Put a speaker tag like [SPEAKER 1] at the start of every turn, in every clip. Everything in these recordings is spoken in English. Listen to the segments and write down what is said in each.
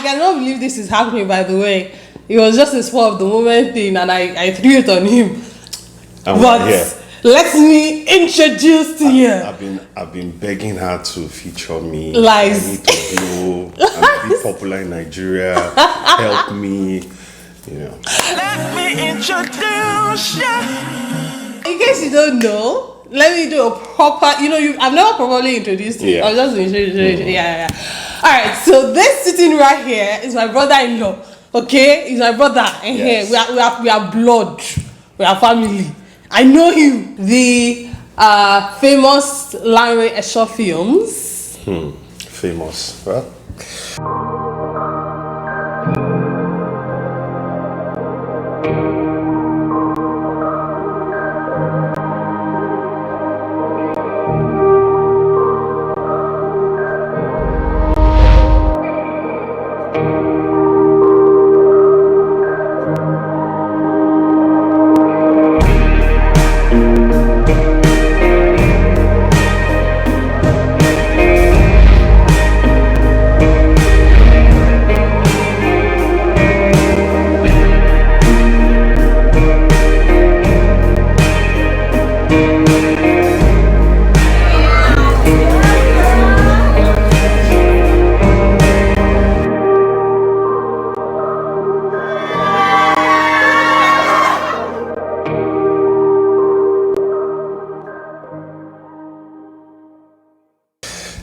[SPEAKER 1] cannot believe this is happening, by the way. It was just a spur of the moment thing, and I threw it on him. But let me introduce to you.
[SPEAKER 2] I've been begging her to feature me.
[SPEAKER 1] Lies.
[SPEAKER 2] I need to do. I'm be popular in Nigeria. Help me. You know.
[SPEAKER 3] Let me introduce you.
[SPEAKER 1] In case you don't know, let me do a proper. I've never properly introduced you. I was just introducing. Yeah. All right. So this sitting right here is my brother-in-law. Okay, he's my brother. And here we are blood. We are family. I know him. The famous Olori Esho films.
[SPEAKER 2] Famous. Well.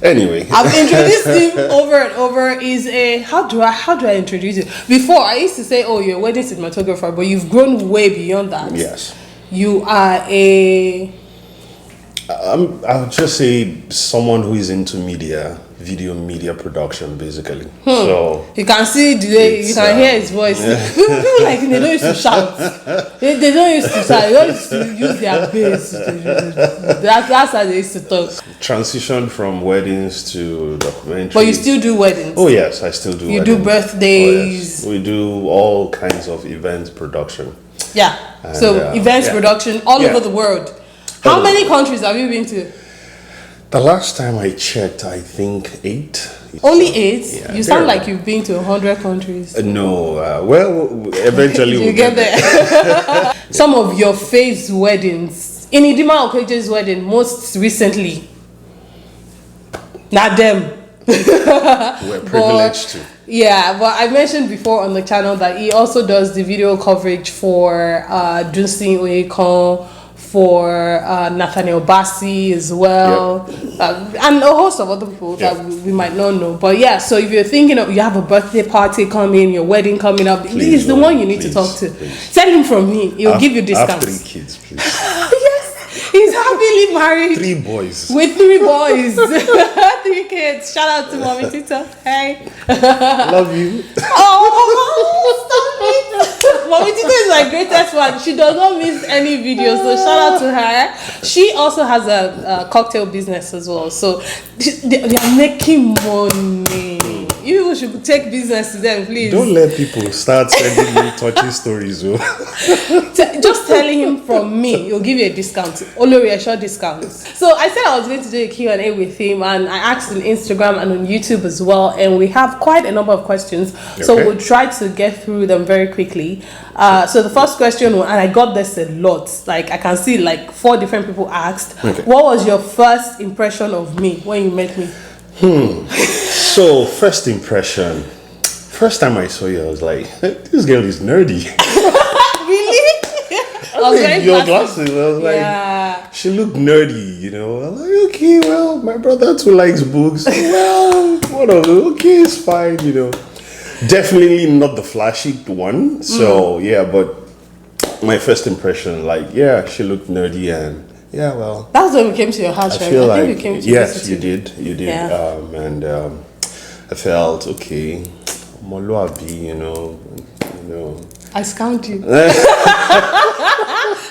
[SPEAKER 2] Anyway,
[SPEAKER 1] I've introduced him over and over. Is a how do I introduce you? Before I used to say, "Oh, you're a wedding cinematographer," but you've grown way beyond that.
[SPEAKER 2] Yes,
[SPEAKER 1] you are a.
[SPEAKER 2] I would just say someone who is into video media production, basically. So
[SPEAKER 1] you can see the way you can hear his voice. People like they don't used to shout. They don't used to shout. They don't used to use their bass. That's how they used to talk.
[SPEAKER 2] Transition from weddings to documentaries.
[SPEAKER 1] But you still do weddings.
[SPEAKER 2] Oh yes, I still do.
[SPEAKER 1] You
[SPEAKER 2] weddings.
[SPEAKER 1] do birthdays.
[SPEAKER 2] Oh, yes. We do all kinds of event production.
[SPEAKER 1] Yeah. And, events production all over the world. How many countries have you been to?
[SPEAKER 2] The last time I checked, I think 8.
[SPEAKER 1] Only 8?
[SPEAKER 2] Yeah,
[SPEAKER 1] you sound like you've been to 100 countries.
[SPEAKER 2] No, well, eventually
[SPEAKER 1] we'll get there. Some of your faves weddings. In Idima Okeje's wedding, most recently. Not them.
[SPEAKER 2] We're privileged to.
[SPEAKER 1] Yeah, but I mentioned before on the channel that he also does the video coverage for Dunsin Oyekan, for Nathaniel Bassi as well, and a host of other people that we might not know. But yeah, so if you're thinking of you have a birthday party coming, your wedding coming up, he's the one you need to talk to. Tell him from me; he'll give you discounts.
[SPEAKER 2] I have 3 kids, please.
[SPEAKER 1] Yes, he's happily married.
[SPEAKER 2] 3 boys.
[SPEAKER 1] With 3 boys, 3 kids. Shout out to Mommy Tita. Hey,
[SPEAKER 2] love you.
[SPEAKER 1] Oh, stop it! Mommy Tita is my greatest fan. She does not miss any videos, so shout out to her. She also has a cocktail business as well, so they are making money. You should take business to them, please.
[SPEAKER 2] Don't let people start sending me touchy stories.
[SPEAKER 1] Just telling him from me, he'll give you a discount. Olori Esho discounts. So I said I was going to do a Q&A with him, and I asked on Instagram and on YouTube as well, and we have quite a number of questions. So we'll try to get through them very quickly. So the first question, and I got this a lot, like I can see like 4 different people asked, what was your first impression of me when you met me?
[SPEAKER 2] So first impression, first time I saw you, I was like, this girl is nerdy.
[SPEAKER 1] Really?
[SPEAKER 2] Your glasses. I was like, she looked nerdy, you know. I was like, okay, well, my brother too likes books. Well, whatever, okay, it's fine, you know. Definitely not the flashy one. So yeah, but my first impression, like, yeah, she looked nerdy, and yeah, well,
[SPEAKER 1] that's when we came to your house, right?
[SPEAKER 2] I
[SPEAKER 1] think we came to
[SPEAKER 2] yes, you did,
[SPEAKER 1] yeah.
[SPEAKER 2] And I felt okay, Moluabi, you know.
[SPEAKER 1] I scammed you.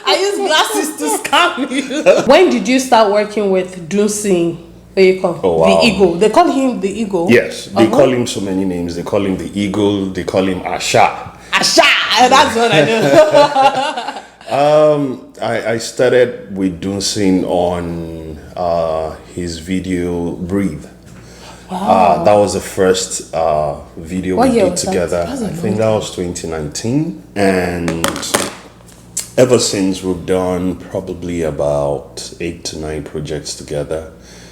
[SPEAKER 1] I use glasses to scam you. When did you start working with Dunsin Oyekan?
[SPEAKER 2] Oh, wow.
[SPEAKER 1] The Eagle. They call him the Eagle.
[SPEAKER 2] Yes, they call him so many names. They call him the Eagle. They call him Asha.
[SPEAKER 1] Asha, that's what I know.
[SPEAKER 2] I started with Dunsin on his video Breathe.
[SPEAKER 1] Wow.
[SPEAKER 2] That was the first video
[SPEAKER 1] What
[SPEAKER 2] we
[SPEAKER 1] year
[SPEAKER 2] did
[SPEAKER 1] was that?
[SPEAKER 2] together.
[SPEAKER 1] That was a
[SPEAKER 2] I
[SPEAKER 1] long
[SPEAKER 2] think that was 2019. And ever since, we've done probably about 8 to 9 projects together.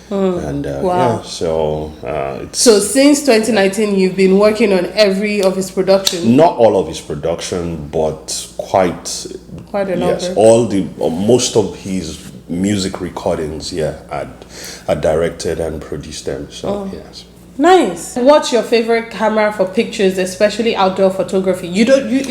[SPEAKER 2] And
[SPEAKER 1] Wow.
[SPEAKER 2] so it's
[SPEAKER 1] So since 2019, you've been working on every of his production.
[SPEAKER 2] not all of his production, but quite
[SPEAKER 1] Quite a
[SPEAKER 2] yes,
[SPEAKER 1] number.
[SPEAKER 2] all the most of his music recordings. Yeah, I directed and produced them. So yes.
[SPEAKER 1] Nice. What's your favorite camera for pictures, especially outdoor photography? You don't do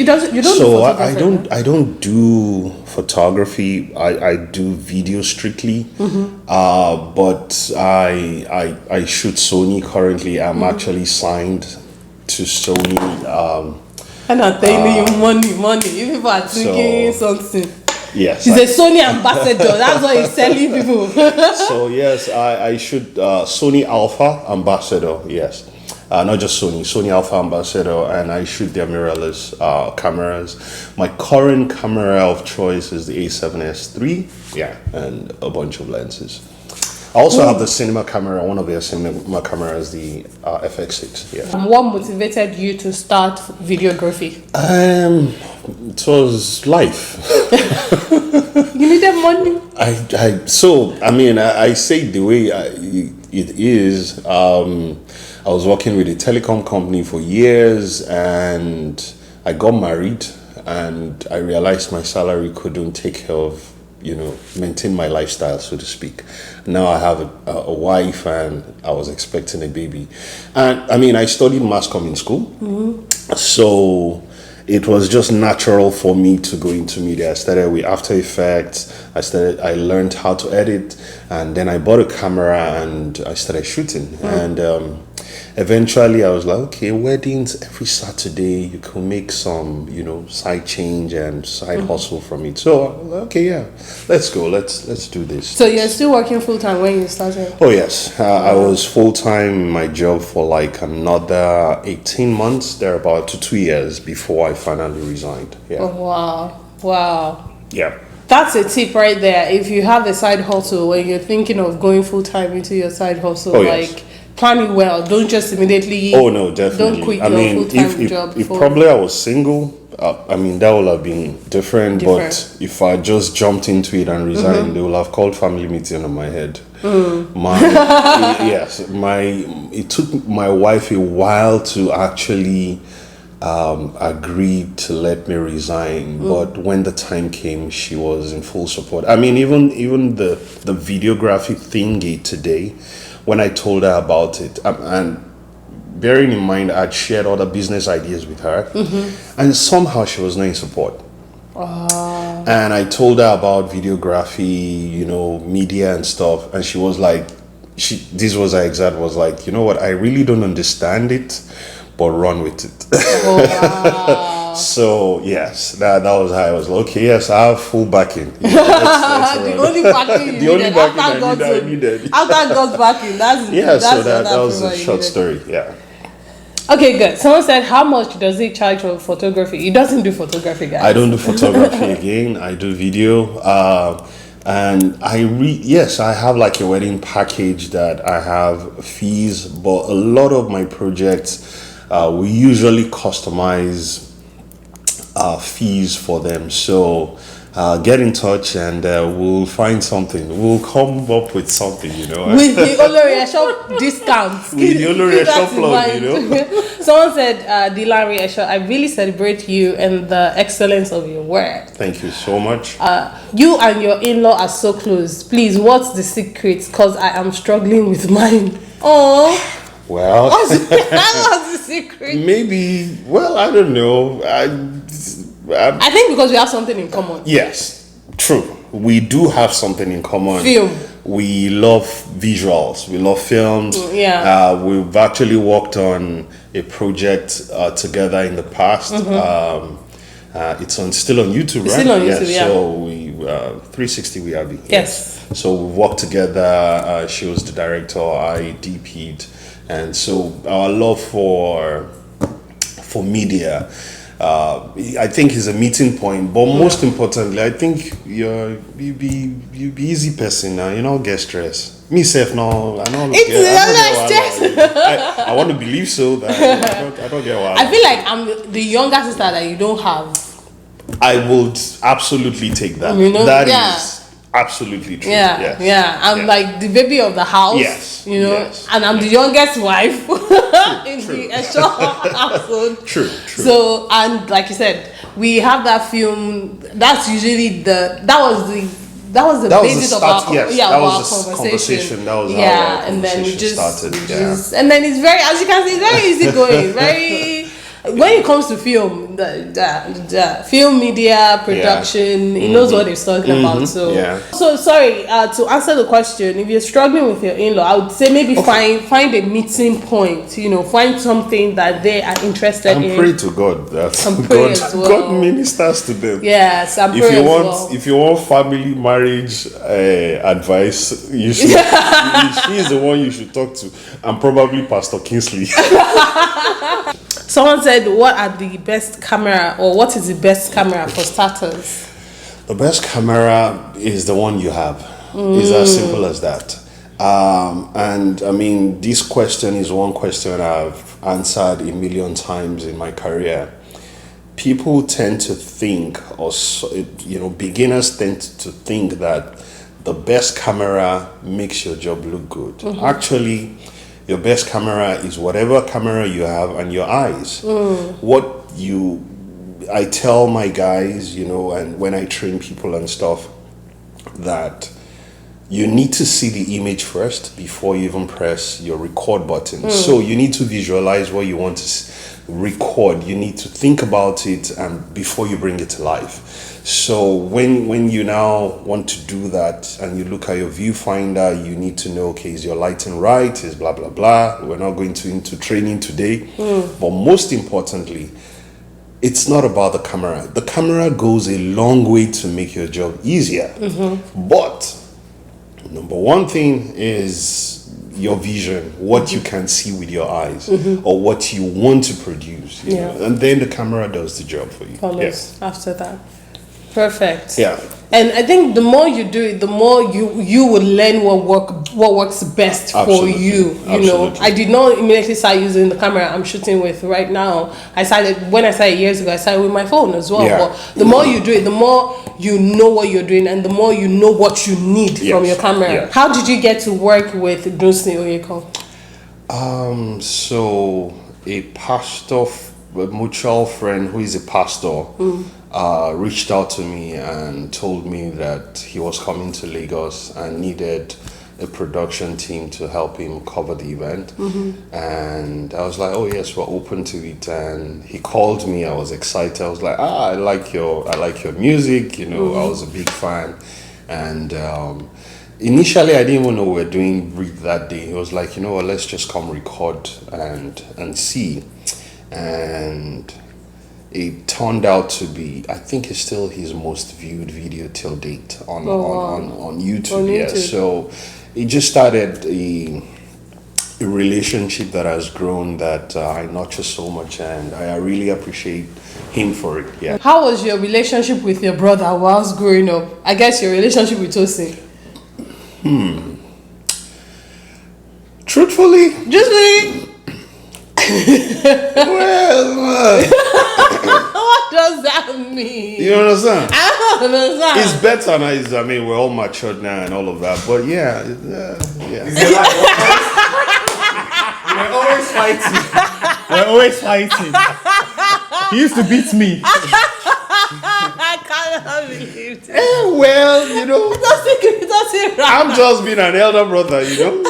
[SPEAKER 2] So
[SPEAKER 1] photography.
[SPEAKER 2] I don't do photography. I do video strictly. But I shoot Sony currently. I'm actually signed to Sony.
[SPEAKER 1] And I'm telling you, money. If people are thinking something.
[SPEAKER 2] Yes.
[SPEAKER 1] She's a Sony ambassador. That's what he's telling people.
[SPEAKER 2] So yes, I shoot Sony Alpha ambassador. Yes. Not just Sony Alpha ambassador, and I shoot their mirrorless cameras. My current camera of choice is the A7S III, yeah, and a bunch of lenses. I also have the cinema camera. One of their cinema cameras, the FX6. Yeah.
[SPEAKER 1] What motivated you to start videography?
[SPEAKER 2] It was life.
[SPEAKER 1] You needed money.
[SPEAKER 2] I say the way it is. I was working with a telecom company for years, and I got married, and I realized my salary couldn't take care of, maintain my lifestyle, so to speak. Now I have a wife, and I was expecting a baby. And I studied mass comm in school. So it was just natural for me to go into media. I started with After Effects. I learned how to edit, and then I bought a camera and I started shooting. And eventually I was like, okay, weddings every Saturday, you can make some, side change and side hustle from it. So okay, yeah, let's go. Let's do this.
[SPEAKER 1] So you're still working full time when you started?
[SPEAKER 2] Oh yes, I was full time in my job for like another 18 months, thereabout, to 2 years before I finally resigned. Yeah.
[SPEAKER 1] Oh, wow.
[SPEAKER 2] Yeah.
[SPEAKER 1] That's a tip right there. If you have a side hustle, when you're thinking of going full time into your side hustle,
[SPEAKER 2] yes.
[SPEAKER 1] plan it well. Don't just immediately.
[SPEAKER 2] Oh no, definitely.
[SPEAKER 1] Don't quit your full time job.
[SPEAKER 2] If probably I was single, that would have been different. But if I just jumped into it and resigned, they would have called family meeting on my head. It took my wife a while to actually agreed to let me resign, but when the time came, she was in full support. Even the videography thingy today, when I told her about it, and bearing in mind I'd shared other business ideas with her, and somehow she was not in support. And I told her about videography, media and stuff, and she was like, this was her exact, was like, you know what, I really don't understand it, but run with it.
[SPEAKER 1] Wow.
[SPEAKER 2] So yes, that was how I was like, okay, yes, I have full backing.
[SPEAKER 1] The only backing you needed
[SPEAKER 2] I needed.
[SPEAKER 1] After God's backing,
[SPEAKER 2] so that was a short story. Yeah.
[SPEAKER 1] Okay, good. Someone said, how much does he charge for photography? He doesn't do photography, guys.
[SPEAKER 2] I don't do photography again. I do video. And I have like a wedding package that I have fees, but a lot of my projects, we usually customize fees for them. So get in touch and we'll find something. We'll come up with something,
[SPEAKER 1] With the Olori Esho discounts.
[SPEAKER 2] With the Olori Esho plug,
[SPEAKER 1] Someone said, Olori Esho, I really celebrate you and the excellence of your work.
[SPEAKER 2] Thank you so much.
[SPEAKER 1] You and your in-law are so close. Please, what's the secret? Because I am struggling with mine. Oh.
[SPEAKER 2] Well,
[SPEAKER 1] that was the secret.
[SPEAKER 2] Maybe. Well, I don't know.
[SPEAKER 1] I think because we have something in common.
[SPEAKER 2] Yes, true. We do have something in common.
[SPEAKER 1] Film.
[SPEAKER 2] We love visuals. We love films.
[SPEAKER 1] Yeah.
[SPEAKER 2] We've actually worked on a project together in the past. It's still on YouTube, right?
[SPEAKER 1] Still on YouTube, yeah.
[SPEAKER 2] So we 360 we have it.
[SPEAKER 1] Yes.
[SPEAKER 2] So we worked together. She was the director. I DP'd. And so our love for media, I think, is a meeting point. But most importantly, I think you be easy person now. You don't get stressed. Me self no, I don't I want to believe so that I don't get why.
[SPEAKER 1] I feel like I'm the younger sister that you don't have.
[SPEAKER 2] I would absolutely take that.
[SPEAKER 1] You know,
[SPEAKER 2] That is absolutely true.
[SPEAKER 1] I'm like the baby of the house.
[SPEAKER 2] Yes.
[SPEAKER 1] You know, and I'm the youngest wife in the Esho household.
[SPEAKER 2] True.
[SPEAKER 1] So, and like you said, we have that film. That's usually that was the basis of our conversation.
[SPEAKER 2] That was how our
[SPEAKER 1] and then we
[SPEAKER 2] conversation started.
[SPEAKER 1] And then it's very, as you can see, it's very easy going. Very when it comes to film, the film media production, he knows what he's talking about. So sorry to answer the question. If you're struggling with your in-law, I would say maybe find a meeting point. You know, find something that they are interested in.
[SPEAKER 2] And pray to God that God ministers to them.
[SPEAKER 1] Yes, and pray as well.
[SPEAKER 2] If you want family marriage advice, you should. She is the one you should talk to, and probably Pastor Kingsley.
[SPEAKER 1] Someone said, what are the best camera, or what is the best camera for starters?
[SPEAKER 2] The best camera is the one you have. It's as simple as that. And I mean, this question is one question I've answered a million times in my career. People tend to think, or beginners tend to think that the best camera makes your job look good. Actually, your best camera is whatever camera you have and your eyes. I tell my guys, and when I train people and stuff, that you need to see the image first before you even press your record button. So you need to visualize what you want to record. You need to think about it before you bring it to life. So when you now want to do that and you look at your viewfinder, you need to know, okay, is your lighting right? Is blah, blah, blah. We're not going into training today. But most importantly, it's not about the camera. The camera goes a long way to make your job easier. But number one thing is your vision, what you can see with your eyes, or what you want to produce. You know? And then the camera does the job for you.
[SPEAKER 1] Follows after that. Perfect.
[SPEAKER 2] Yeah.
[SPEAKER 1] And I think the more you do it, the more you will learn what works best for you. You know, I did not immediately start using the camera I'm shooting with right now. When I started years ago, I started with my phone as well. But the more you do it, the more you know what you're doing, and the more you know what you need from your camera. How did you get to work with Dunsin Oyeko?
[SPEAKER 2] So a mutual friend who is a pastor reached out to me and told me that he was coming to Lagos and needed a production team to help him cover the event. And I was like, oh yes, we're open to it. And he called me. I was excited. I was like, I like your music. I was a big fan. And initially I didn't even know we were doing Breathe that day. He was like, let's just come record and see. And it turned out to be, I think it's still his most viewed video till date on YouTube. So it just started a relationship that has grown that I nurture so much, and I really appreciate him for it. Yeah.
[SPEAKER 1] How was your relationship with your brother whilst growing up? I guess your relationship with Tosin.
[SPEAKER 2] Truthfully?
[SPEAKER 1] Well, what does that mean?
[SPEAKER 2] You understand?
[SPEAKER 1] I don't understand.
[SPEAKER 2] It's better now. We're all matured now and all of that. But yeah.
[SPEAKER 4] We're always fighting. He used to beat me.
[SPEAKER 1] I cannot believe it.
[SPEAKER 2] Well, I'm just being an elder brother, so.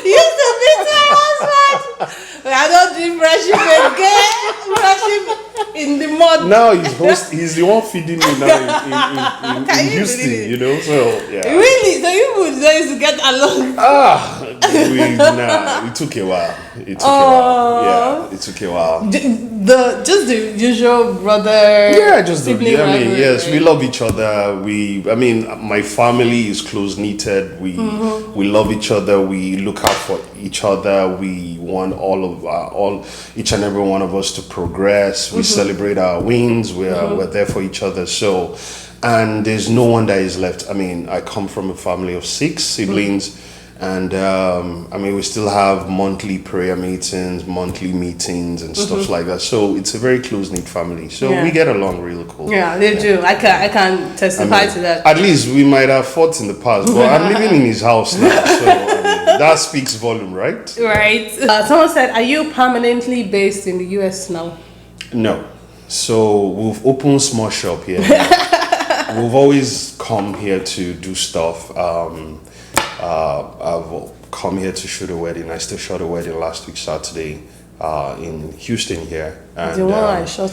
[SPEAKER 1] You used to beat my husband. I don't do friendship again. Friendship in the mud.
[SPEAKER 2] Now he's the one feeding me now in Houston, so yeah.
[SPEAKER 1] Really? So you would used to get along?
[SPEAKER 2] It took a while. It took a while.
[SPEAKER 1] Just the usual brother.
[SPEAKER 2] Yeah, just yes, we love each other. My family is close knitted. We love each other. We look out for each other. We want each and every one of us to progress. We celebrate our wins. We're there for each other. So and there's no one that is left. I mean, I come from a family of 6 siblings, and I mean, we still have monthly prayer meetings, monthly meetings, and stuff like that. So it's a very close-knit family. So we get along really cool.
[SPEAKER 1] Yeah, they do. I can testify to that.
[SPEAKER 2] At least we might have fought in the past, but I'm living in his house now, so I mean, that speaks volume, right?
[SPEAKER 1] Right. Someone said, "Are you permanently based in the US now?"
[SPEAKER 2] No. So we've opened small shop here. We've always come here to do stuff. I've come here to shoot a wedding. I still shot a wedding last week Saturday in Houston here. And,
[SPEAKER 1] the one I shot.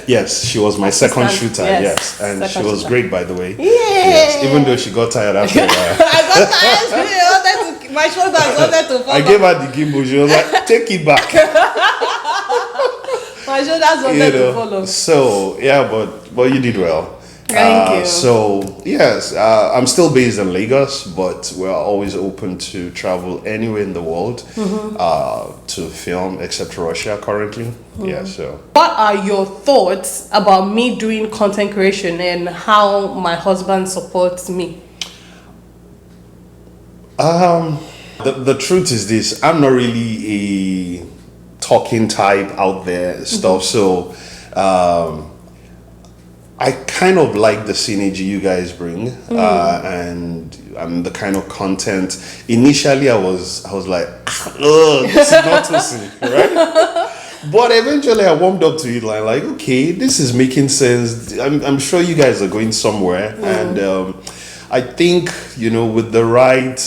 [SPEAKER 2] Yes, she was my second shooter. Yes, and she was great, by the way.
[SPEAKER 1] Yeah.
[SPEAKER 2] Yes, even though she got tired after a while.
[SPEAKER 1] I got tired. My shoulders wanted to fall.
[SPEAKER 2] I gave her the gimbal. She was like, "Take it back."
[SPEAKER 1] My shoulders wanted to follow.
[SPEAKER 2] So yeah, but you did well.
[SPEAKER 1] Thank you.
[SPEAKER 2] So yes, I'm still based in Lagos, but we're always open to travel anywhere in the world to film, except Russia currently. Yeah. So
[SPEAKER 1] what are your thoughts about me doing content creation and how my husband supports me?
[SPEAKER 2] The truth is this: I'm not really a talking type out there stuff. So I kind of like the synergy you guys bring, and the kind of content. Initially, I was like, this is not too right? But eventually, I warmed up to it. Like, okay, this is making sense. I'm sure you guys are going somewhere, and I think, with the right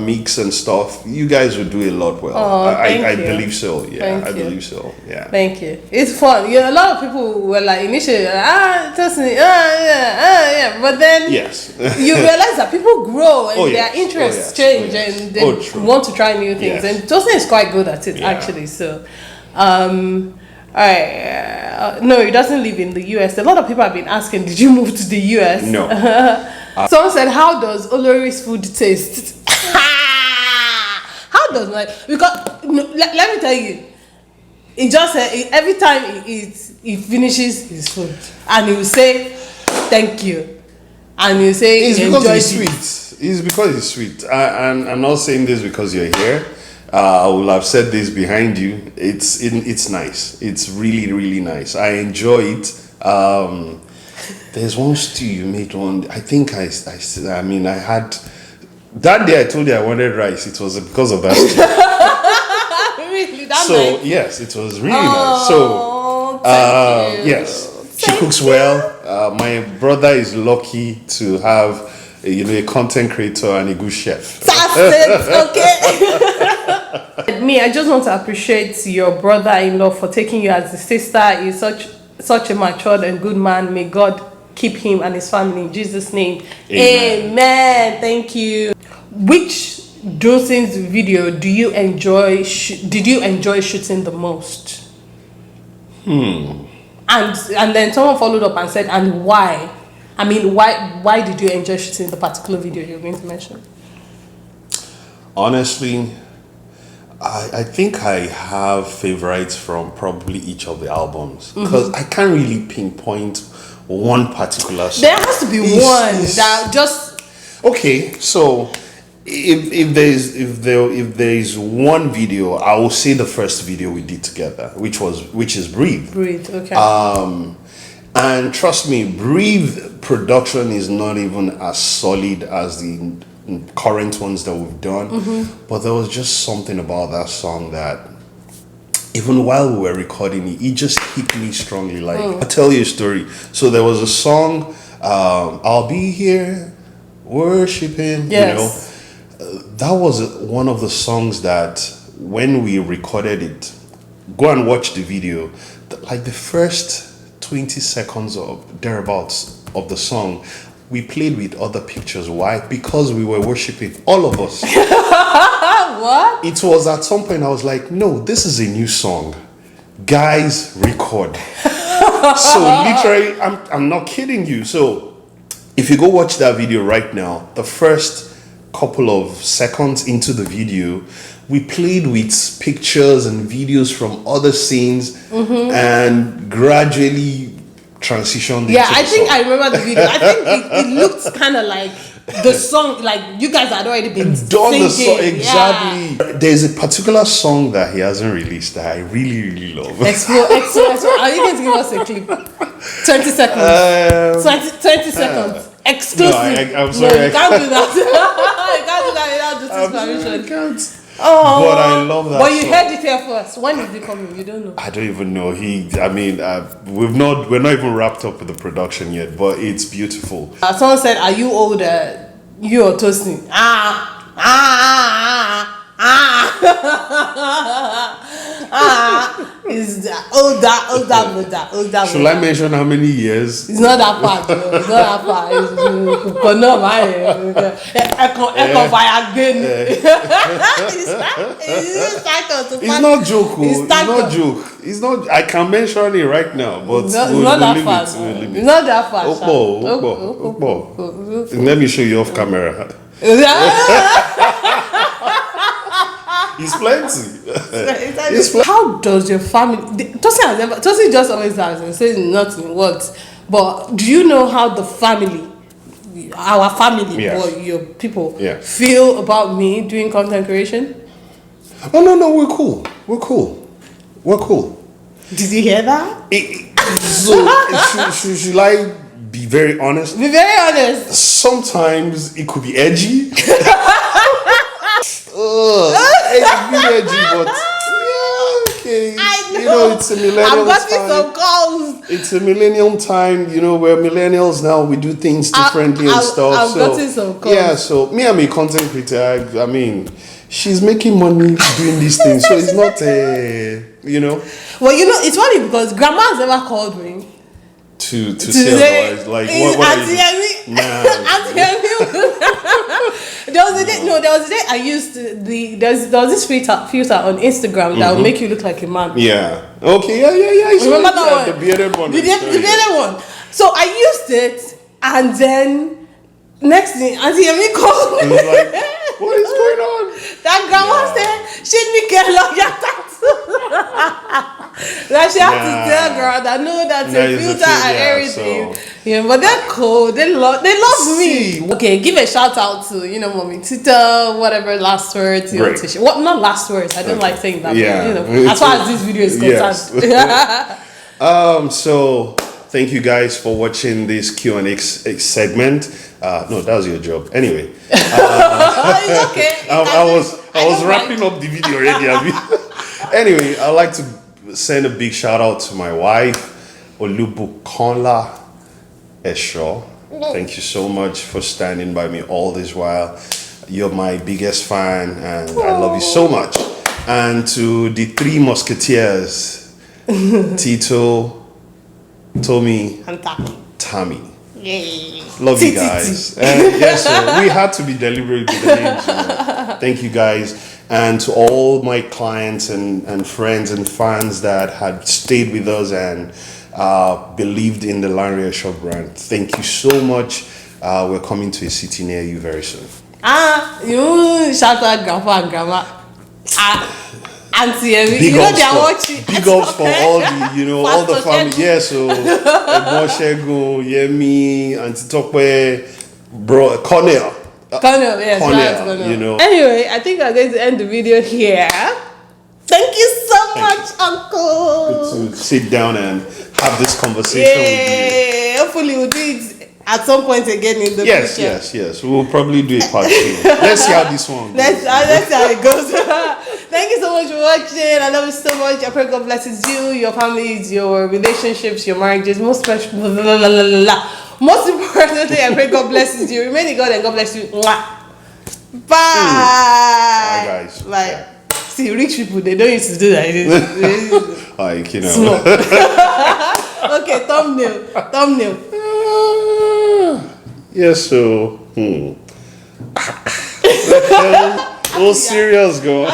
[SPEAKER 2] mix and stuff, you guys would do a lot well. I believe so. Yeah, I believe so. Yeah.
[SPEAKER 1] Thank you. It's fun. A lot of people were like initially, yeah. But then you realize that people grow and their interests change and they want to try new things. And Justin is quite good at it, actually. So, no, he doesn't live in the US. A lot of people have been asking, did you move to the US?
[SPEAKER 2] No.
[SPEAKER 1] Someone said, how does Olori's food taste? How does because let me tell you, he just every time he eats, he finishes his food and he will say thank you, and he will say
[SPEAKER 2] it's because he's sweet. It's because he's sweet. And I'm not saying this because you're here. I will have said this behind you. It's nice. It's really, really nice. I enjoy it. There's one stew you made one. I think I had that day. I told you I wanted rice. It was because of that stew.
[SPEAKER 1] Really? That
[SPEAKER 2] so
[SPEAKER 1] nice?
[SPEAKER 2] Yes, it was really nice. So yes, she cooks well. My brother is lucky to have a content creator and a good chef.
[SPEAKER 1] That's it. Okay. Me, I just want to appreciate your brother-in-law for taking you as a sister. He's such a matured and good man. May God keep him and his family in Jesus' name. Amen. Thank you. Which Johnson's video did you enjoy shooting the most? And then someone followed up and said, and why? I mean, why did you enjoy shooting the particular video you're going to mention?
[SPEAKER 2] Honestly, I think I have favorites from probably each of the albums, because I can't really pinpoint one particular song.
[SPEAKER 1] There has to be one that just...
[SPEAKER 2] Okay, so if there is one video, I will say the first video we did together, which is Breathe.
[SPEAKER 1] Breathe, okay.
[SPEAKER 2] And trust me, Breathe production is not even as solid as the current ones that we've done, but there was just something about that song that even while we were recording it just hit me strongly. Like, I'll tell you a story. So there was a song, I'll Be Here Worshiping.
[SPEAKER 1] Yes.
[SPEAKER 2] That was one of the songs that when we recorded it, go and watch the video, like the first 20 seconds or thereabouts of the song, we played with other pictures. Why? Because we were worshiping, all of us.
[SPEAKER 1] What?
[SPEAKER 2] It was at some point I was like, no, this is a new song. Guys, record. So literally, I'm not kidding you. So if you go watch that video right now, the first couple of seconds into the video, we played with pictures and videos from other scenes and gradually transitioned.
[SPEAKER 1] Yeah,
[SPEAKER 2] into
[SPEAKER 1] I
[SPEAKER 2] the
[SPEAKER 1] think
[SPEAKER 2] song.
[SPEAKER 1] I remember the video. I think it looked kind of like the song, like you guys had already been
[SPEAKER 2] done
[SPEAKER 1] singing.
[SPEAKER 2] the song exactly.
[SPEAKER 1] Yeah.
[SPEAKER 2] There's a particular song that he hasn't released that I really love.
[SPEAKER 1] Explore. Are you going to give us a clip? 20 seconds. 20 seconds. Exclusive.
[SPEAKER 2] No, I'm sorry.
[SPEAKER 1] No, you can't do that. You can't do that without
[SPEAKER 2] I
[SPEAKER 1] Justice permission.
[SPEAKER 2] can't.
[SPEAKER 1] Oh,
[SPEAKER 2] But I love that
[SPEAKER 1] But you
[SPEAKER 2] song.
[SPEAKER 1] heard it here first. When is it coming? You don't know.
[SPEAKER 2] I don't even know. We're not even wrapped up with the production yet, but it's beautiful.
[SPEAKER 1] Someone said, "Are you older? You or Toasting?" Is older.
[SPEAKER 2] Should I mention how many years?
[SPEAKER 1] It's not that far, bro. It's not that far. But no, man. Echo fire again.
[SPEAKER 2] It's not joke.
[SPEAKER 1] It's
[SPEAKER 2] It's not joke. It's not. I can mention it right now, but
[SPEAKER 1] It's not that far. It's not that far.
[SPEAKER 2] Opo. Let me show you off camera. It's plenty. It's plenty.
[SPEAKER 1] How does your family? Tosi just always says not in words. But do you know how the family, our family,
[SPEAKER 2] Yes.
[SPEAKER 1] or your people,
[SPEAKER 2] Yeah.
[SPEAKER 1] feel about me doing content creation?
[SPEAKER 2] Oh no, we're cool.
[SPEAKER 1] Did you hear that?
[SPEAKER 2] Should I be very honest?
[SPEAKER 1] Be very honest.
[SPEAKER 2] Sometimes it could be edgy. It's really edgy, but yeah, okay.
[SPEAKER 1] I know.
[SPEAKER 2] You know, it's a millennial
[SPEAKER 1] I've gotten
[SPEAKER 2] time.
[SPEAKER 1] some calls.
[SPEAKER 2] It's a millennial time. You know, we're millennials now. We do things differently and stuff.
[SPEAKER 1] I've gotten some calls.
[SPEAKER 2] Yeah, so me, I'm a content creator. I mean, she's making money doing these things, so it's not you know.
[SPEAKER 1] Well, you know, it's funny because grandma has never called me.
[SPEAKER 2] To say otherwise, like what are you doing?
[SPEAKER 1] Auntie Emi. There was a day I used there was this filter on Instagram that will make you look like a man.
[SPEAKER 2] Yeah. Okay. Yeah.
[SPEAKER 1] Remember that one?
[SPEAKER 2] The bearded one.
[SPEAKER 1] The bearded one. So I used it, and then next thing, Auntie Emi called me.
[SPEAKER 2] It was like, what is going on?
[SPEAKER 1] That grandma said she didn't get that she had to tell girl that that's a filter and everything.
[SPEAKER 2] So.
[SPEAKER 1] Yeah, but they're cool. They love me. Okay, give a shout out to Mommy Tita, whatever last words you want to share. What not last words? I don't like saying that.
[SPEAKER 2] Yeah.
[SPEAKER 1] But, as far as this video is concerned.
[SPEAKER 2] Yes. So thank you guys for watching this Q&A segment. No, that was your job. Anyway.
[SPEAKER 1] It's okay.
[SPEAKER 2] I was wrapping up the video already. Anyway, I'd like to send a big shout out to my wife, Olori Esho. Thank you so much for standing by me all this while. You're my biggest fan, and I love you so much. And to the three musketeers, Tito, Tommy,
[SPEAKER 1] and
[SPEAKER 2] Tammy.
[SPEAKER 1] Yay.
[SPEAKER 2] Love you guys. Yes, sir. We had to be deliberate with the names. Thank you guys. And to all my clients and friends and fans that had stayed with us and believed in the Olori Esho brand, thank you so much. We're coming to a city near you very soon.
[SPEAKER 1] You shout out grandpa and grandma. Auntie Emi,
[SPEAKER 2] Big
[SPEAKER 1] they
[SPEAKER 2] ups
[SPEAKER 1] are
[SPEAKER 2] for,
[SPEAKER 1] watching.
[SPEAKER 2] big ups for all the, all the family. Yeah, so Moshego, Yemi, Auntie Tokwe, bro, Cornell.
[SPEAKER 1] Cornell, yes,
[SPEAKER 2] Cornell,
[SPEAKER 1] Anyway, I think I'm going to end the video here. Thank you so much, Uncle.
[SPEAKER 2] Good to sit down and have this conversation with you.
[SPEAKER 1] Hopefully we'll do it at some point again in the future.
[SPEAKER 2] Yes. We'll probably do a part 2. Let's see how this one goes.
[SPEAKER 1] Let's see how it goes. Thank you so much for watching. I love you so much. I pray God blesses you, your families, your relationships, your marriages. Most importantly, I pray God blesses you. Remain in God and God bless you. Mwah. Bye.
[SPEAKER 2] Bye, guys.
[SPEAKER 1] Bye.
[SPEAKER 2] Yeah.
[SPEAKER 1] See, rich people, they don't used to do that.
[SPEAKER 2] Like,
[SPEAKER 1] Small. Okay, thumbnail.
[SPEAKER 2] Yes, so. Oh, serious, girl.